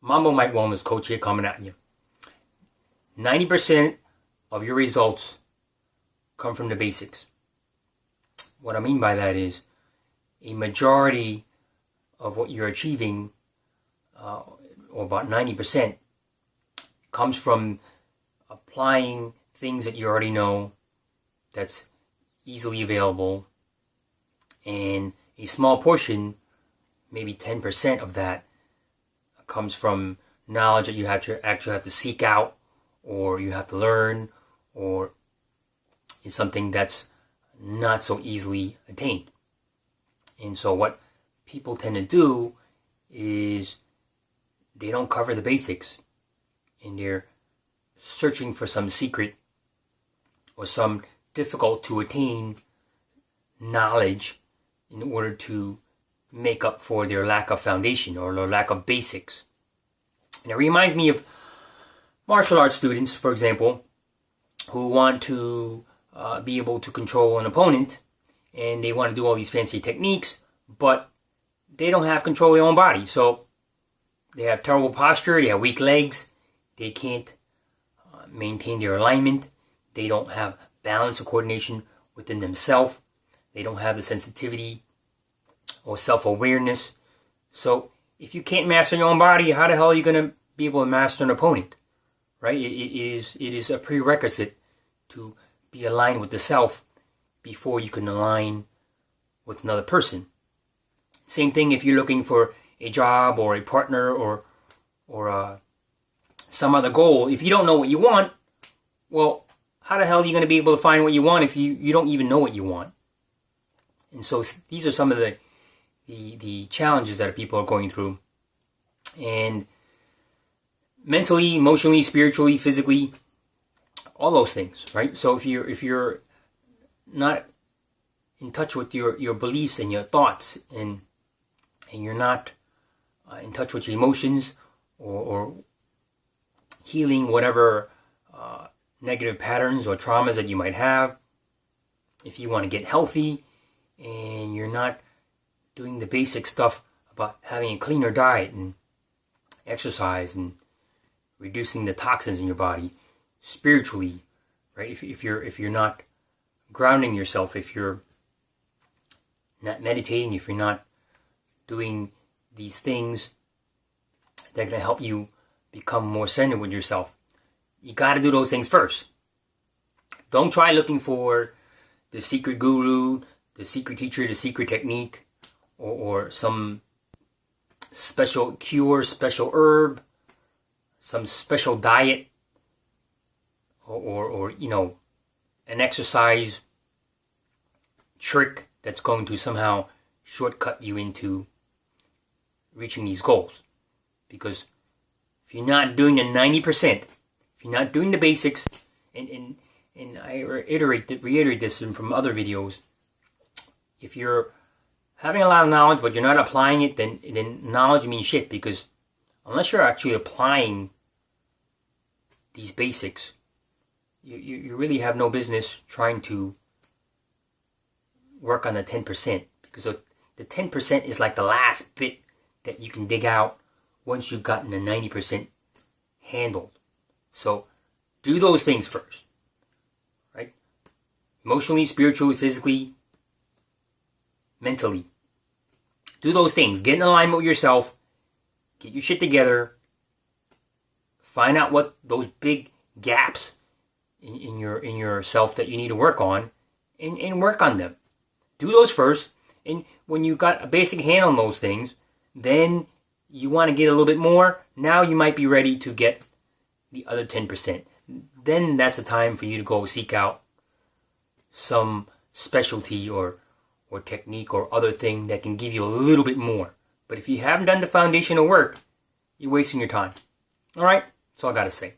Mambo Mike Wellness Coach here coming at you. 90% of your results come from the basics. What I mean by that is a majority of what you're achieving, or about 90%, comes from applying things that you already know that's easily available, and a small portion, maybe 10% of that, comes from knowledge that you actually have to seek out, or you have to learn, or is something that's not so easily attained. And so what people tend to do is they don't cover the basics, and they're searching for some secret or some difficult to attain knowledge in order to make up for their lack of foundation or their lack of basics. And it reminds me of martial arts students, for example, who want to be able to control an opponent, and they want to do all these fancy techniques, but they don't have control of their own body. So they have terrible posture, they have weak legs, they can't maintain their alignment, they don't have balance or coordination within themselves, they don't have the sensitivity or self-awareness. So if you can't master your own body, how the hell are you going to be able to master an opponent? Right? It is a prerequisite to be aligned with the self before you can align with another person. Same thing if you're looking for a job or a partner or some other goal. If you don't know what you want, well, how the hell are you going to be able to find what you want if you don't even know what you want? And so these are some of the challenges that people are going through. And mentally, emotionally, spiritually, physically, all those things, right? So if you're not in touch with your beliefs and your thoughts, and you're not in touch with your emotions or healing whatever negative patterns or traumas that you might have, if you want to get healthy and you're not doing the basic stuff about having a cleaner diet and exercise and reducing the toxins in your body spiritually, right? If you're not grounding yourself, if you're not meditating, if you're not doing these things that are going to help you become more centered with yourself, you got to do those things first. Don't try looking for the secret guru, the secret teacher, the secret technique, or some special cure, special herb, some special diet, or an exercise trick that's going to somehow shortcut you into reaching these goals. Because if you're not doing the 90%, if you're not doing the basics, and I reiterate this from other videos, if you're having a lot of knowledge but you're not applying it, then knowledge means shit, because unless you're actually applying these basics, you really have no business trying to work on the 10%, because the 10% is like the last bit that you can dig out once you've gotten the 90% handled. So do those things first, right? Emotionally, spiritually, physically, mentally. Do those things. Get in alignment with yourself. Get your shit together. Find out what those big gaps in yourself that you need to work on, and work on them. Do those first. And when you got a basic hand on those things, then you want to get a little bit more. Now you might be ready to get the other 10%. Then that's a time for you to go seek out some specialty or technique or other thing that can give you a little bit more. But if you haven't done the foundational work, you're wasting your time. All right? That's all I got to say.